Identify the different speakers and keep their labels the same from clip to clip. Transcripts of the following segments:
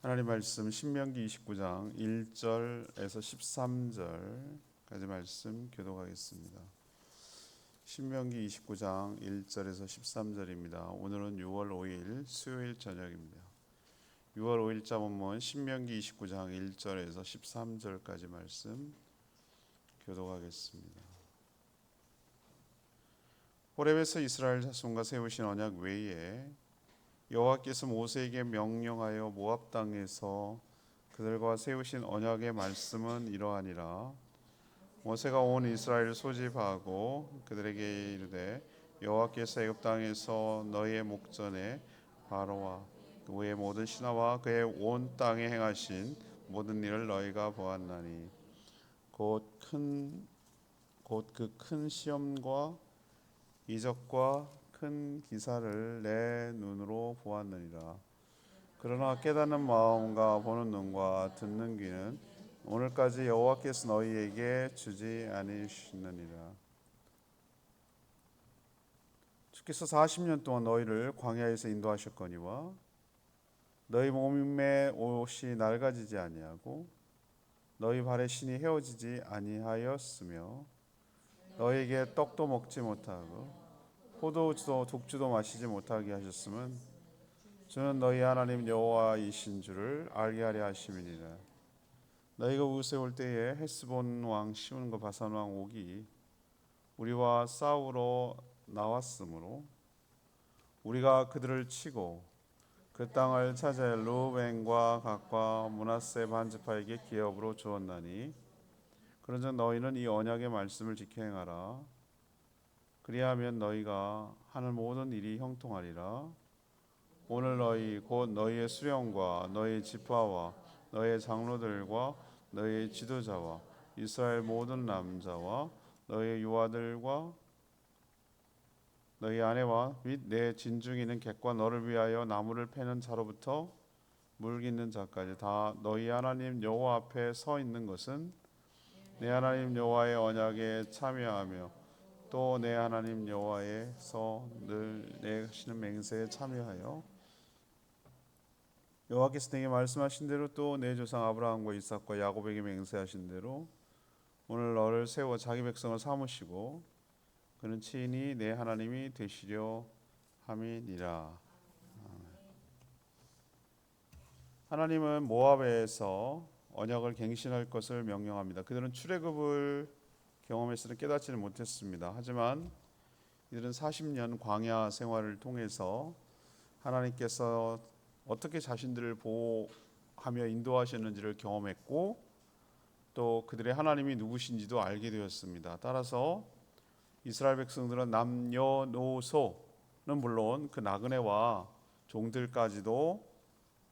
Speaker 1: 하나님 말씀 신명기 29장 1절에서 13절까지 말씀 교독하겠습니다. 신명기 29장 1절에서 13절입니다. 오늘은 6월 5일 수요일 저녁입니다. 6월 5일자 본문 신명기 29장 1절에서 13절까지 말씀 교독하겠습니다. 호렙에서 이스라엘 자손과 세우신 언약 외에 여호와께서 모세에게 명령하여 모압 땅에서 그들과 세우신 언약의 말씀은 이러하니라. 모세가 온 이스라엘을 소집하고 그들에게 이르되 여호와께서 애굽 땅에서 너희의 목전에 바로와 그의 모든 신하와 그의 온 땅에 행하신 모든 일을 너희가 보았나니 곧 그 큰 시험과 이적과 큰 기사를 내 눈으로 보았느니라. 그러나 깨닫는 마음과 보는 눈과 듣는 귀는 오늘까지 여호와께서 너희에게 주지 않으시느니라. 주께서 40년 동안 너희를 광야에서 인도하셨거니와 너희 몸의 옷이 낡아지지 아니하고 너희 발의 신이 헤어지지 아니하였으며 너희에게 떡도 먹지 못하고 포도주도 독주도 마시지 못하게 하셨음은 주는 너희 하나님 여호와이신 줄을 알게 하려 하심이니라. 너희가 우스에 올 때에 헤스본 왕 시온과 바산 왕 옥이 우리와 싸우러 나왔으므로 우리가 그들을 치고 그 땅을 차지해 르우벤과 갓과 므낫세 반지파에게 기업으로 주었나니 그런즉 너희는 이 언약의 말씀을 지켜 행하라. 그리하면 너희가 하는 모든 일이 형통하리라. 오늘 너희 곧 너희의 수령과 너희의 지파와 너희의 장로들과 너희의 지도자와 이스라엘 모든 남자와 너희의 유아들과 너희 아내와 및 내 진중에 있는 객과 너를 위하여 나무를 패는 자로부터 물 깃는 자까지 다 너희 하나님 여호와 앞에 서 있는 것은 내 하나님 여호와의 언약에 참여하며 또 내 하나님 여호와에서 늘 내시는 맹세에 참여하여 여호와께서 내게 말씀하신 대로 또 내 조상 아브라함과 이삭과 야곱에게 맹세하신 대로 오늘 너를 세워 자기 백성을 삼으시고 그는 친히 내 하나님이 되시려 함이니라. 하나님은 모압에서 언약을 갱신할 것을 명령합니다. 그들은 출애굽을 경험했으나 깨닫지는 못했습니다. 하지만 이들은 40년 광야 생활을 통해서 하나님께서 어떻게 자신들을 보호하며 인도하셨는지를 경험했고 또 그들의 하나님이 누구신지도 알게 되었습니다. 따라서 이스라엘 백성들은 남녀노소는 물론 그 나그네와 종들까지도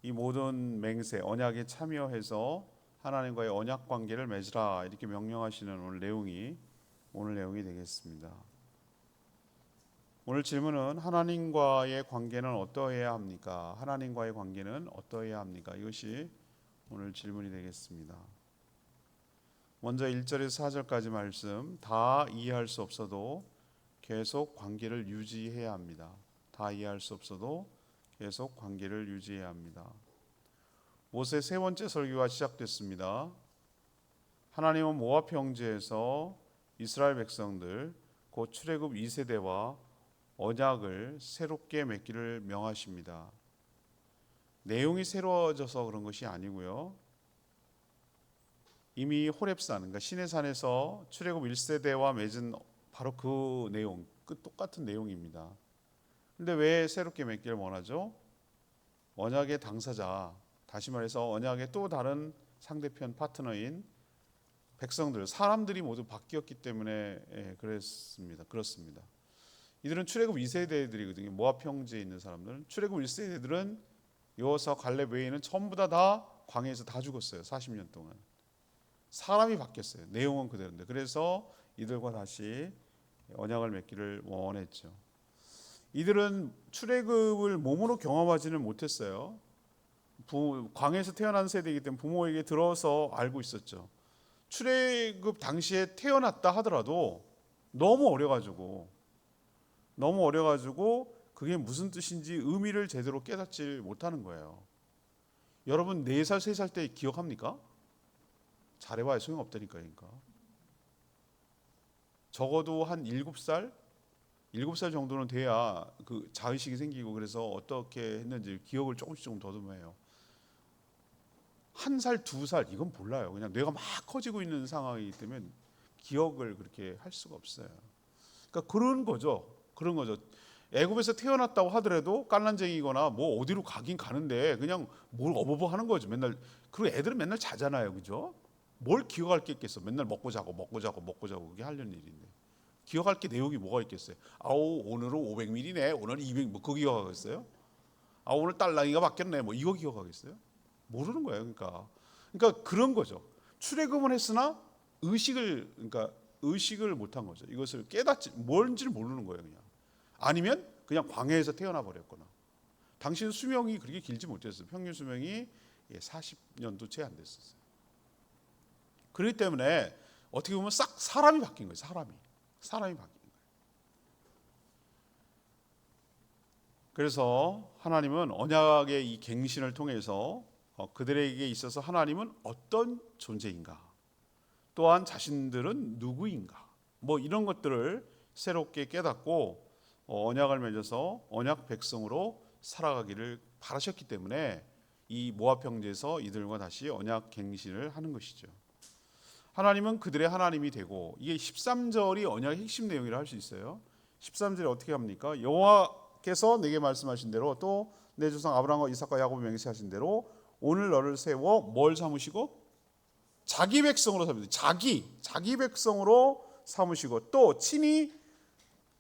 Speaker 1: 이 모든 맹세 언약에 참여해서 하나님과의 언약 관계를 맺으라 이렇게 명령하시는 오늘 내용이 되겠습니다. 오늘 질문은 하나님과의 관계는 어떠해야 합니까? 하나님과의 관계는 어떠해야 합니까? 이것이 오늘 질문이 되겠습니다. 먼저 1절에서 4절까지 말씀 다 이해할 수 없어도 계속 관계를 유지해야 합니다. 다 이해할 수 없어도 계속 관계를 유지해야 합니다. 모세 세 번째 설교가 시작됐습니다. 하나님은 모압 평지에서 이스라엘 백성들 곧 출애굽 2세대와 언약을 새롭게 맺기를 명하십니다. 내용이 새로워져서 그런 것이 아니고요. 이미 호렙산, 그러니까 시내산에서 출애굽 1세대와 맺은 바로 그 내용, 그 똑같은 내용입니다. 근데 왜 새롭게 맺기를 원하죠? 언약의 당사자, 다시 말해서 언약의 또 다른 상대편 파트너인 백성들, 사람들이 모두 바뀌었기 때문에 그렇습니다. 이들은 출애굽 2세대들이거든요. 모압 평지에 있는 사람들은. 출애굽 1세대들은 여호수아 갈렙 외에는 전부 다 광야에서 다 죽었어요. 40년 동안. 사람이 바뀌었어요. 내용은 그대로인데. 그래서 이들과 다시 언약을 맺기를 원했죠. 이들은 출애굽을 몸으로 경험하지는 못했어요. 광야에서 태어난 세대이기 때문에 부모에게 들어서 알고 있었죠. 출애굽 당시에 태어났다 하더라도 너무 어려가지고 그게 무슨 뜻인지 의미를 제대로 깨닫지 못하는 거예요. 여러분 4살, 3살 때 기억합니까? 잘해봐야 소용없다니까요. 그러니까. 적어도 한 7살 정도는 돼야 그 자의식이 생기고 그래서 어떻게 했는지 기억을 조금 더듬어요. 1살, 2살 이건 몰라요. 그냥 뇌가 막 커지고 있는 상황이기 때문에 기억을 그렇게 할 수가 없어요. 그러니까 그런 거죠. 그런 거죠. 애굽에서 태어났다고 하더라도 깔란쟁이거나 뭐 어디로 가긴 가는데 그냥 뭘 어버버 하는 거죠. 맨날. 그리고 애들은 맨날 자잖아요. 그죠? 뭘 기억할 게 있겠어. 맨날 먹고 자고 그게 하려는 일인데. 기억할 게 내용이 뭐가 있겠어요. 아우 오늘은 500ml네. 오늘 200 뭐 그거 기억하겠어요? 아 오늘 딸랑이가 바뀌었네. 뭐 이거 기억하겠어요? 모르는 거예요. 그러니까 그런 거죠. 출애굽은 했으나 의식을 못한 거죠. 이것을 깨닫지 뭔지를 모르는 거예요. 그냥. 아니면 그냥 광야에서 태어나 버렸거나. 당신 수명이 그렇게 길지 못했어요. 평균 수명이 40년도 채 안 됐었어요. 그렇기 때문에 어떻게 보면 싹 사람이 바뀐 거예요. 사람이 바뀐 거예요. 그래서 하나님은 언약의 이 갱신을 통해서 그들에게 있어서 하나님은 어떤 존재인가, 또한 자신들은 누구인가, 뭐 이런 것들을 새롭게 깨닫고 언약을 맺어서 언약 백성으로 살아가기를 바라셨기 때문에 이 모압 평지에서 이들과 다시 언약 갱신을 하는 것이죠. 하나님은 그들의 하나님이 되고, 이게 13절이 언약의 핵심 내용이라 할 수 있어요. 13절에 어떻게 합니까? 여호와께서 내게 말씀하신 대로 또 내 조상 아브라함과 이삭과 야곱을 맹세하신 대로 오늘 너를 세워 뭘 삼으시고? 자기 백성으로 삼으시고, 자기 백성으로 삼으시고 또 친히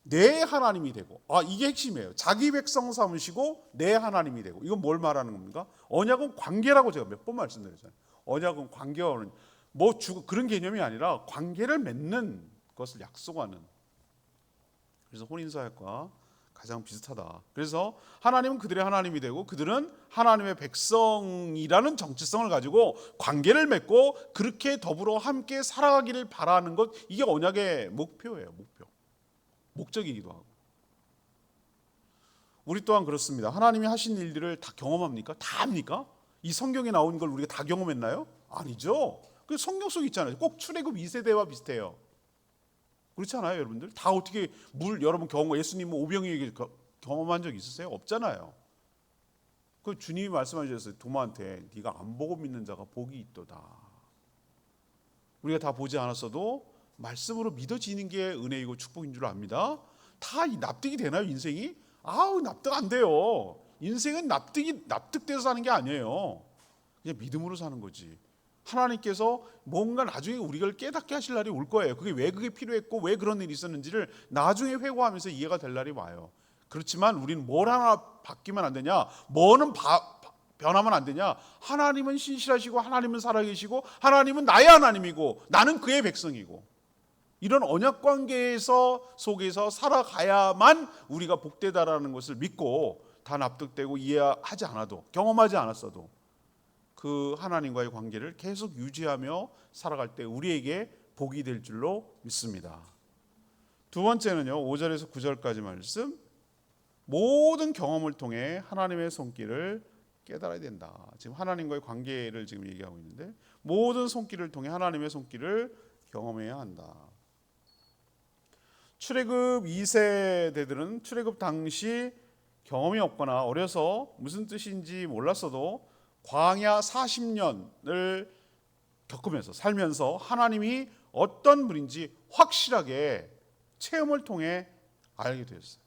Speaker 1: 내 하나님이 되고. 이게 핵심이에요. 자기 백성 삼으시고 내 하나님이 되고. 이건 뭘 말하는 겁니까? 언약은 관계라고 제가 몇 번 말씀드렸잖아요. 언약은 관계와 그런 개념이 아니라 관계를 맺는 것을 약속하는. 그래서 혼인사역과 가장 비슷하다. 그래서 하나님은 그들의 하나님이 되고 그들은 하나님의 백성이라는 정체성을 가지고 관계를 맺고 그렇게 더불어 함께 살아가기를 바라는 것, 이게 언약의 목표예요. 목적이기도 하고. 우리 또한 그렇습니다. 하나님이 하신 일들을 다 경험합니까? 다 합니까? 이 성경에 나온 걸 우리가 다 경험했나요? 아니죠. 그 성경 속에 있잖아요. 꼭 출애굽 2세대와 비슷해요. 그렇지 않아요, 여러분들? 다 어떻게 여러분 예수님 오병이어게 경험한 적 있으세요? 없잖아요. 그 주님이 말씀하셨어요. 도마한테 네가 안 보고 믿는 자가 복이 있도다. 우리가 다 보지 않았어도 말씀으로 믿어지는 게 은혜이고 축복인 줄 압니다. 다 납득이 되나요, 인생이? 납득 안 돼요. 인생은 납득돼서 사는 게 아니에요. 그냥 믿음으로 사는 거지. 하나님께서 뭔가 나중에 우리를 깨닫게 하실 날이 올 거예요. 그게 필요했고 왜 그런 일이 있었는지를 나중에 회고하면서 이해가 될 날이 와요. 그렇지만 우리는 뭘 하나 바뀌면 안 되냐, 뭐는 변하면 안 되냐. 하나님은 신실하시고 하나님은 살아계시고 하나님은 나의 하나님이고 나는 그의 백성이고, 이런 언약 속에서 살아가야만 우리가 복되다라는 것을 믿고, 다 납득되고 이해하지 않아도, 경험하지 않았어도 그 하나님과의 관계를 계속 유지하며 살아갈 때 우리에게 복이 될 줄로 믿습니다. 두 번째는요, 5절에서 9절까지 말씀. 모든 경험을 통해 하나님의 손길을 깨달아야 된다. 지금 하나님과의 관계를 지금 얘기하고 있는데, 모든 손길을 통해 하나님의 손길을 경험해야 한다. 출애굽 2세대들은 출애굽 당시 경험이 없거나 어려서 무슨 뜻인지 몰랐어도 광야 40년을 겪으면서 살면서 하나님이 어떤 분인지 확실하게 체험을 통해 알게 되었어요.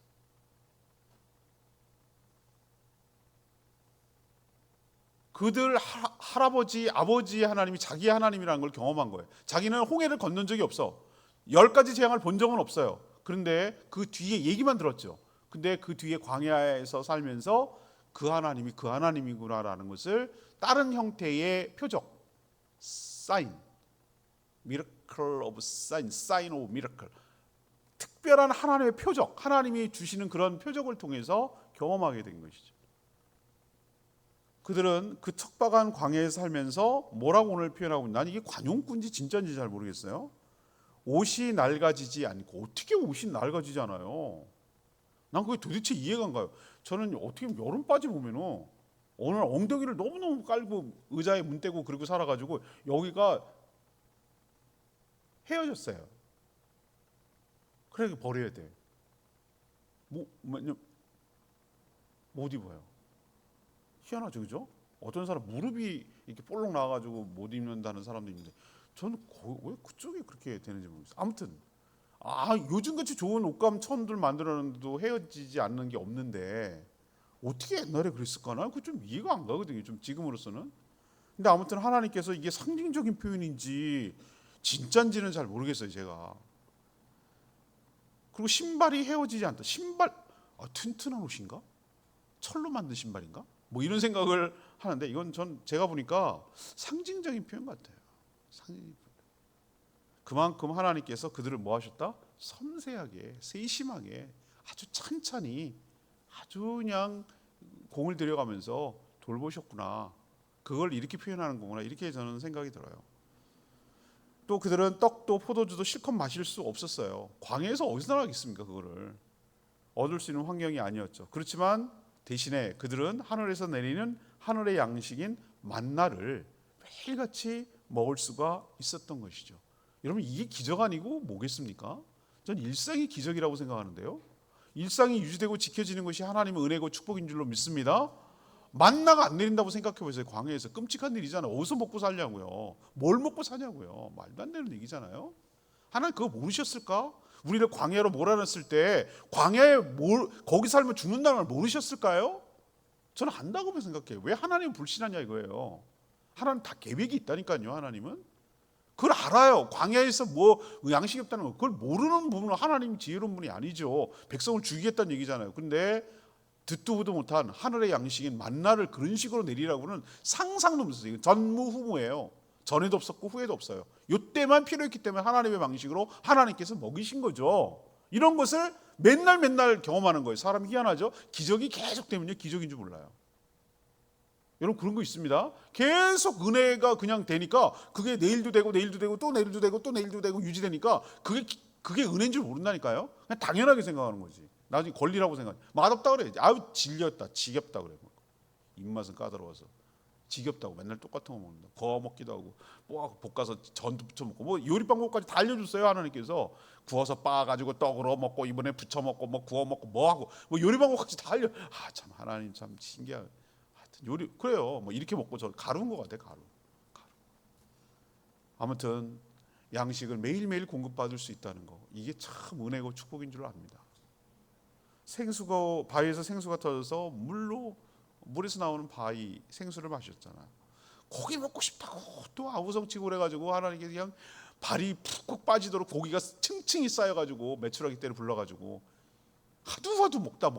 Speaker 1: 그들 할아버지, 아버지의 하나님이 자기 하나님이라는 걸 경험한 거예요. 자기는 홍해를 건넌 적이 없어. 10가지 재앙을 본 적은 없어요. 그런데 그 뒤에 얘기만 들었죠. 근데 그 뒤에 광야에서 살면서 그 하나님이 그 하나님이구나라는 것을 다른 형태의 표적, 사인, miracle of sign, sign of miracle, 특별한 하나님의 표적, 하나님이 주시는 그런 표적을 통해서 경험하게 된 것이죠. 그들은 그 척박한 광야에 살면서 뭐라고 오늘 표현하고 있나? 난 이게 관용꾼지 진짜인지 잘 모르겠어요. 옷이 낡아지지 않고, 어떻게 옷이 낡아지잖아요. 난 그게 도대체 이해가 안 가요. 저는 어떻게 여름 바지 보면은 어느 날 엉덩이를 너무너무 깔고 의자에 문 떼고 그러고 살아가지고 여기가 헤어졌어요. 그래 버려야 돼. 못 입어요. 희한하죠, 그죠? 어떤 사람 무릎이 이렇게 볼록 나와가지고 못 입는다는 사람도 있는데 저는 왜 그쪽이 그렇게 되는지 모르겠어요. 아무튼 요즘같이 좋은 옷감 천들 만들었는데도 헤어지지 않는 게 없는데 어떻게 옛날에 그랬을까나? 그거 좀 이해가 안 가거든요. 좀 지금으로서는. 근데 아무튼 하나님께서 이게 상징적인 표현인지 진짠지는 잘 모르겠어요, 제가. 그리고 신발이 헤어지지 않다. 신발 튼튼한 옷인가? 철로 만든 신발인가? 뭐 이런 생각을 하는데 이건 제가 보니까 상징적인 표현 같아요. 상징적인 표현. 그만큼 하나님께서 그들을 뭐 하셨다? 섬세하게, 세심하게, 아주 찬찬히, 아주 그냥 공을 들여가면서 돌보셨구나. 그걸 이렇게 표현하는 거구나. 이렇게 저는 생각이 들어요. 또 그들은 떡도 포도주도 실컷 마실 수 없었어요. 광야에서 어디서 나가겠습니까? 그거를 얻을 수 있는 환경이 아니었죠. 그렇지만 대신에 그들은 하늘에서 내리는 하늘의 양식인 만나를 매일같이 먹을 수가 있었던 것이죠. 여러분 이게 기적 아니고 뭐겠습니까? 전 일상이 기적이라고 생각하는데요. 일상이 유지되고 지켜지는 것이 하나님의 은혜고 축복인 줄로 믿습니다. 만나가 안 내린다고 생각해 보세요. 광야에서 끔찍한 일이잖아요. 어디서 먹고 살냐고요. 뭘 먹고 사냐고요. 말도 안 되는 얘기잖아요. 하나님 그거 모르셨을까? 우리를 광야로 몰아냈을 때 광야에 거기 살면 죽는다는 걸 모르셨을까요? 저는 안다고 생각해요. 왜 하나님 불신하냐 이거예요. 하나님 다 계획이 있다니까요. 하나님은 그걸 알아요. 광야에서 뭐 양식이 없다는 거 그걸 모르는 부분은 하나님 지혜로운 분이 아니죠. 백성을 죽이겠다는 얘기잖아요. 근데 듣도 보도 못한 하늘의 양식인 만나를 그런 식으로 내리라고는 상상도 못했어요. 전무후무예요. 전에도 없었고 후에도 없어요. 이때만 필요했기 때문에 하나님의 방식으로 하나님께서 먹이신 거죠. 이런 것을 맨날 경험하는 거예요. 사람 희한하죠. 기적이 계속 되면요 기적인 줄 몰라요. 여러분 그런 거 있습니다. 계속 은혜가 그냥 되니까 그게 내일도 되고 또 내일도 되고 또 내일도 되고 유지되니까 그게 은혜인 줄 모른다니까요. 그냥 당연하게 생각하는 거지. 나중에 권리라고 생각해. 맛없다 그래. 질렸다, 지겹다 그래. 입맛은 까다로워서 지겹다고 맨날 똑같은 거 먹는다. 구워 먹기도 하고 볶아서 전도 부쳐 먹고 뭐 요리 방법까지 다 알려줬어요. 하나님께서 구워서 빻아가지고 떡으로 먹고 이번에 부쳐 먹고 뭐 구워 먹고 뭐 하고 뭐 요리 방법까지 다 참 하나님 참 신기하게. 하여튼 요리 그래요. 뭐 이렇게 먹고 저 가루인 것 같아 가루. 아무튼 양식을 매일매일 공급받을 수 있다는 거 이게 참 은혜고 축복인 줄 압니다. 바위에서 생수가 터져서 물에서 나오는 바위 생수를 마셨잖아요. 고기 먹고 싶다고 또 아우성치고 그래가지고 하나님께 그냥 발이 푹푹 빠지도록 고기가 층층이 쌓여가지고 메추라기 떼를 불러가지고 하도 먹다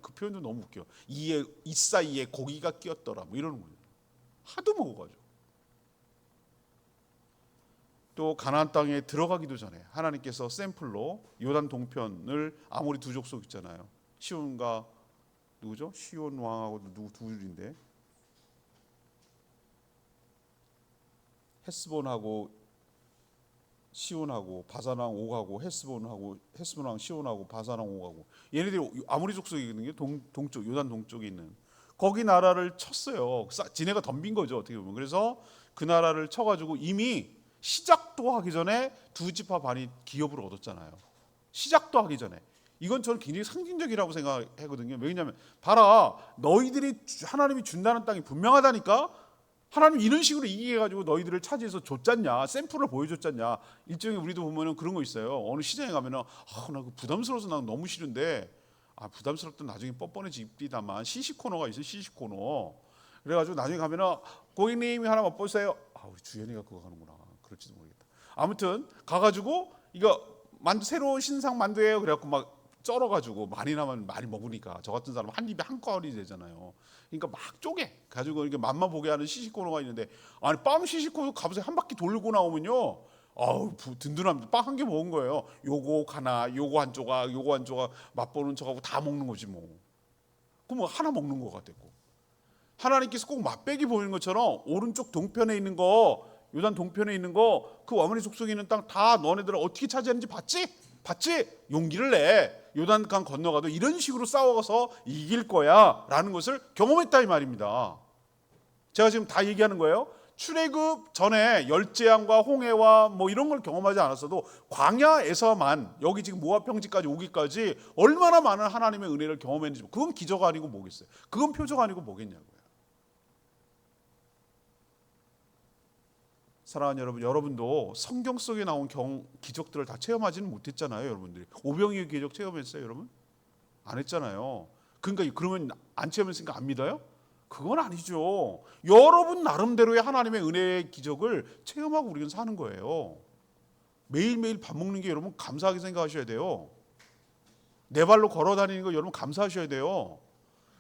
Speaker 1: 그 표현도 너무 웃겨. 이 사이에 고기가 끼었더라 뭐 이러는 거예요. 하도 먹어가지고. 또 가나안 땅에 들어가기도 전에 하나님께서 샘플로 요단 동편을 아모리 두 족속 있잖아요. 시온과 누구죠? 시온 왕하고 누구 둘인데 헤스본하고 시온하고 바산왕 옥하고 헤스본왕 시온하고 바산왕 옥하고 얘네들이 아모리 족속이거든요. 동쪽 요단 동쪽에 있는 거기 나라를 쳤어요. 지네가 덤빈 거죠 어떻게 보면. 그래서 그 나라를 쳐가지고 이미 시작도 하기 전에 두 지파 반이 기업을 얻었잖아요. 시작도 하기 전에. 이건 저는 굉장히 상징적이라고 생각하거든요. 왜냐하면 봐라 너희들이 하나님이 준다는 땅이 분명하다니까. 하나님 이런 식으로 이기게 해가지고 너희들을 차지해서 줬잖냐. 샘플을 보여줬잖냐. 일종의 우리도 보면은 그런 거 있어요. 어느 시장에 가면은 나 그 부담스러워서 난 너무 싫은데 부담스럽던 나중에 뻔뻔해집니다만 시식 코너가 있어요. 시식 코너. 그래가지고 나중에 가면은 고객님이 하나 맛보세요. 우리 주연이가 그거 하는구나. 그럴지도 모르겠다. 아무튼 가가지고 이거 새로운 신상 만두예요. 그래갖고 막 쩔어가지고 많이 나면 많이 먹으니까 저 같은 사람 한 입에 한 건이 되잖아요. 그러니까 막 쪼개 가지고 이렇게 맛만 보게 하는 시식코너가 있는데 빵 시식코너 가보세요. 한 바퀴 돌고 나오면요. 든든합니다. 빵 한 개 먹은 거예요. 요거 하나, 요거 한 조각 맛보는 척하고 다 먹는 거지 뭐. 그럼 하나 먹는 거 같았고. 하나님께서 꼭 맛배기 보이는 것처럼 오른쪽 동편에 있는 거 요단 동편에 있는 거 그 아모리 족속에 있는 땅 다 너네들 어떻게 차지하는지 봤지? 용기를 내. 요단강 건너가도 이런 식으로 싸워서 이길 거야 라는 것을 경험했다 이 말입니다. 제가 지금 다 얘기하는 거예요. 출애굽 전에 열재앙과 홍해와 뭐 이런 걸 경험하지 않았어도 광야에서만 여기 지금 모압 평지까지 오기까지 얼마나 많은 하나님의 은혜를 경험했는지, 그건 기적 아니고 뭐겠어요? 그건 표적 아니고 뭐겠냐고요. 사랑하는 여러분, 여러분도 성경 속에 나온 기적들을 다 체험하지는 못했잖아요. 여러분들이 오병이의 기적 체험했어요, 여러분? 안 했잖아요. 그러니까 그러면 안 체험했으니까 안 믿어요? 그건 아니죠. 여러분 나름대로의 하나님의 은혜의 기적을 체험하고 우리는 사는 거예요. 매일매일 밥 먹는 게 여러분 감사하게 생각하셔야 돼요. 내 발로 걸어 다니는 거 여러분 감사하셔야 돼요.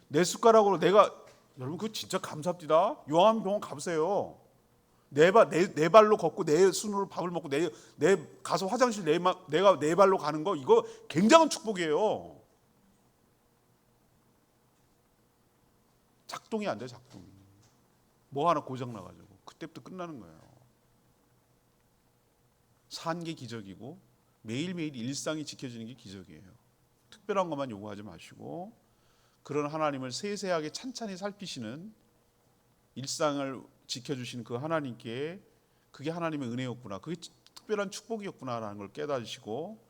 Speaker 1: 내 숟가락으로 여러분 그거 진짜 감사합니다. 요한병원 가보세요. 내 발로 걷고 내 손으로 밥을 먹고 내 가서 화장실 내가 내 발로 가는 거, 이거 굉장한 축복이에요. 작동이 안 돼, 작동이. 뭐 하나 고장 나가지고 그때부터 끝나는 거예요. 산 게 기적이고 매일매일 일상이 지켜지는 게 기적이에요. 특별한 것만 요구하지 마시고 그런 하나님을 세세하게 찬찬히 살피시는, 일상을 지켜주시는 그 하나님께 그게 하나님의 은혜였구나, 그게 특별한 축복이었구나라는 걸 깨달으시고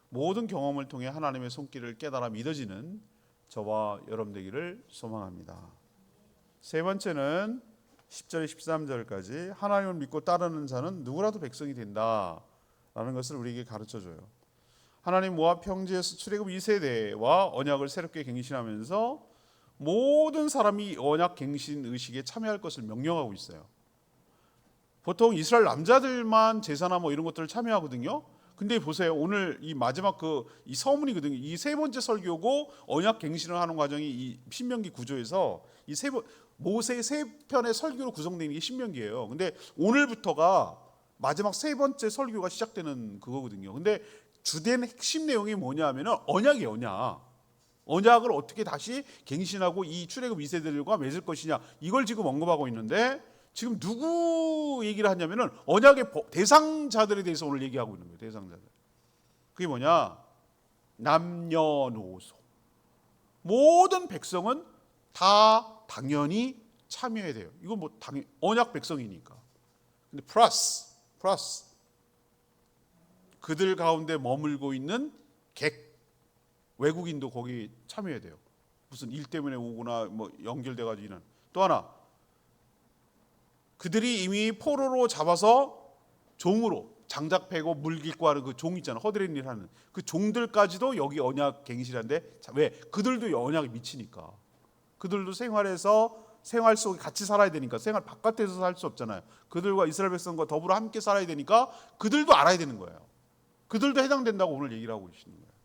Speaker 1: 모든 경험을 통해 하나님의 손길을 깨달아 믿어지는 저와 여러분 되기를 소망합니다. 세 번째는 10절 13절까지 하나님을 믿고 따르는 자는 누구라도 백성이 된다라는 것을 우리에게 가르쳐줘요. 하나님 모압 평지에서 출애굽 2세대와 언약을 새롭게 갱신하면서 모든 사람이 언약 갱신 의식에 참여할 것을 명령하고 있어요. 보통 이스라엘 남자들만 제사나 뭐 이런 것들을 참여하거든요. 근데 보세요, 오늘 이 마지막 이 서문이거든요. 이 세 번째 설교고 언약 갱신을 하는 과정이 이 신명기 구조에서 이 모세 세 편의 설교로 구성되는 게 신명기예요. 근데 오늘부터가 마지막 세 번째 설교가 시작되는 그거거든요. 근데 주된 핵심 내용이 뭐냐면은 언약이에요, 언약. 언약을 어떻게 다시 갱신하고 이 출애굽 2세대들과 맺을 것이냐, 이걸 지금 언급하고 있는데 지금 누구 얘기를 하냐면은 언약의 대상자들에 대해서 오늘 얘기하고 있는 거예요. 대상자들. 그게 뭐냐? 남녀노소. 모든 백성은 다 당연히 참여해야 돼요. 이건 뭐 당연히 언약 백성이니까. 근데 플러스 그들 가운데 머물고 있는 외국인도 거기 참여해야 돼요. 무슨 일 때문에 오거나 뭐 연결돼 가지고 있는. 또 하나, 그들이 이미 포로로 잡아서 종으로 장작 패고 물 깃고 하는 그 종 있잖아요. 허드렛 일 하는 그 종들까지도 여기 언약 갱신한데, 왜? 그들도 언약에 미치니까. 그들도 생활 속에 같이 살아야 되니까, 생활 바깥에서 살 수 없잖아요. 그들과 이스라엘 백성과 더불어 함께 살아야 되니까 그들도 알아야 되는 거예요. 그들도 해당된다고 오늘 얘기를 하고 계시는 거예요.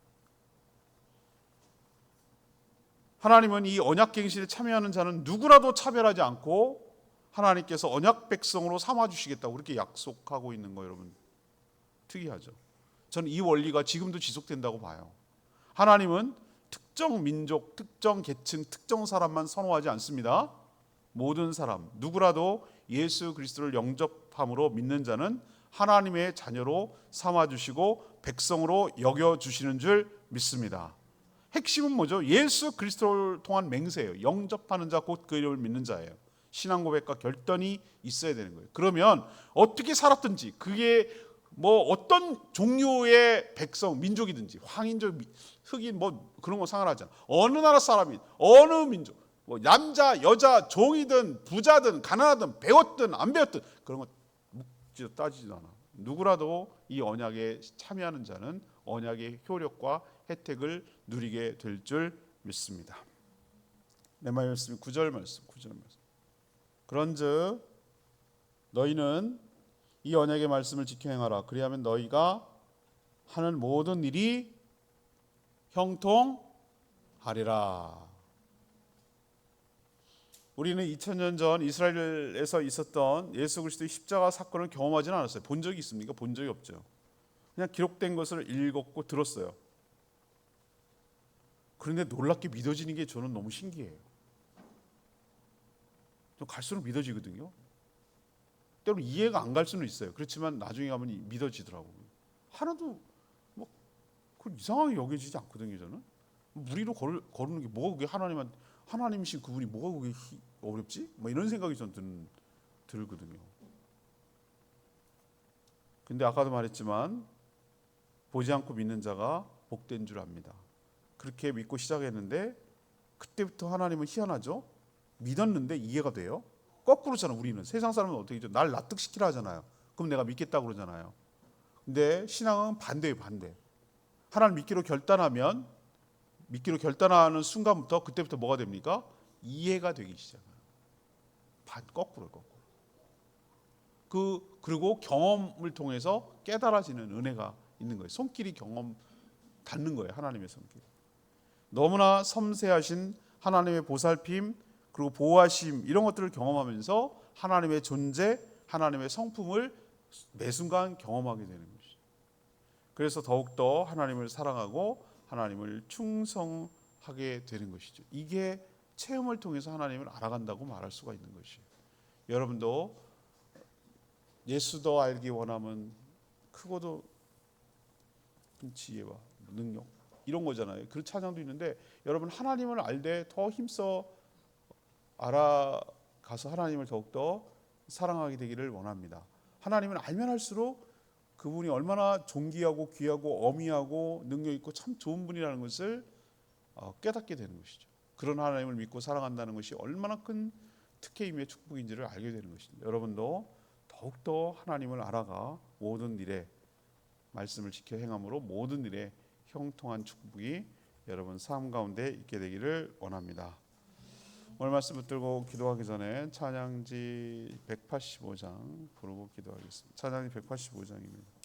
Speaker 1: 하나님은 이 언약 갱신에 참여하는 자는 누구라도 차별하지 않고 하나님께서 언약 백성으로 삼아주시겠다고 그렇게 약속하고 있는 거, 여러분 특이하죠. 저는 이 원리가 지금도 지속된다고 봐요. 하나님은 특정 민족, 특정 계층, 특정 사람만 선호하지 않습니다. 모든 사람, 누구라도 예수 그리스도를 영접함으로 믿는 자는 하나님의 자녀로 삼아주시고 백성으로 여겨주시는 줄 믿습니다. 핵심은 뭐죠? 예수 그리스도를 통한 맹세예요. 영접하는 자, 곧 그 이름을 믿는 자예요. 신앙 고백과 결단이 있어야 되는 거예요. 그러면 어떻게 살았든지, 그게 뭐 어떤 종류의 백성, 민족이든지 황인족, 흑인 뭐 그런 거 상관하지 않아. 어느 나라 사람인, 어느 민족, 뭐 남자, 여자, 종이든 부자든 가난하든 배웠든 안 배웠든 그런 거 묵지도 따지지도 않아. 누구라도 이 언약에 참여하는 자는 언약의 효력과 혜택을 누리게 될 줄 믿습니다. 내 말씀이 9절 말씀. 그런즉 너희는 이 언약의 말씀을 지켜 행하라. 그리하면 너희가 하는 모든 일이 형통하리라. 우리는 2000년 전 이스라엘에서 있었던 예수 그리스도의 십자가 사건을 경험하지는 않았어요. 본 적이 있습니까? 본 적이 없죠. 그냥 기록된 것을 읽었고 들었어요. 그런데 놀랍게 믿어지는 게 저는 너무 신기해요. 좀 갈수록 믿어지거든요. 때로는 이해가 안 갈 수는 있어요. 그렇지만 나중에 가면 믿어지더라고요. 하나도 뭐 그건 이상하게 여겨지지 않거든요. 저는 무리로 거르는 게 뭐가 그게 하나님이신 그분이 뭐가 그게 어렵지? 뭐 이런 생각이 저는 들거든요. 근데 아까도 말했지만 보지 않고 믿는 자가 복된 줄 압니다. 그렇게 믿고 시작했는데 그때부터 하나님은 희한하죠. 믿었는데 이해가 돼요. 거꾸로잖아. 우리는 세상 사람은 어떻게 하죠? 날 납득시키라 하잖아요. 그럼 내가 믿겠다고 그러잖아요. 근데 신앙은 반대예요. 반대. 하나님 믿기로 결단하는 순간부터 그때부터 뭐가 됩니까? 이해가 되기 시작해요. 거꾸로. 그리고 경험을 통해서 깨달아지는 은혜가 있는 거예요. 손길이 경험 닿는 거예요. 하나님의 손길. 너무나 섬세하신 하나님의 보살핌 그리고 보호하심 이런 것들을 경험하면서 하나님의 존재, 하나님의 성품을 매 순간 경험하게 되는 것이죠. 그래서 더욱더 하나님을 사랑하고 하나님을 충성하게 되는 것이죠. 이게 체험을 통해서 하나님을 알아간다고 말할 수가 있는 것이에요. 여러분도 예수 더 알기 원하면 크고도 큰 지혜와 능력 이런 거잖아요. 그 찬양도 있는데 여러분 하나님을 알되 더 힘써 알아가서 하나님을 더욱더 사랑하게 되기를 원합니다. 하나님을 알면 할수록 그분이 얼마나 존귀하고 귀하고 어미하고 능력 있고 참 좋은 분이라는 것을 깨닫게 되는 것이죠. 그런 하나님을 믿고 사랑한다는 것이 얼마나 큰 특혜임의 축복인지를 알게 되는 것입니다. 여러분도 더욱더 하나님을 알아가 모든 일에 말씀을 지켜 행함으로 모든 일에 형통한 축복이 여러분 삶 가운데 있게 되기를 원합니다. 오늘 말씀 붙들고 기도하기 전에 찬양지 185장 부르고 기도하겠습니다. 찬양지 185장입니다.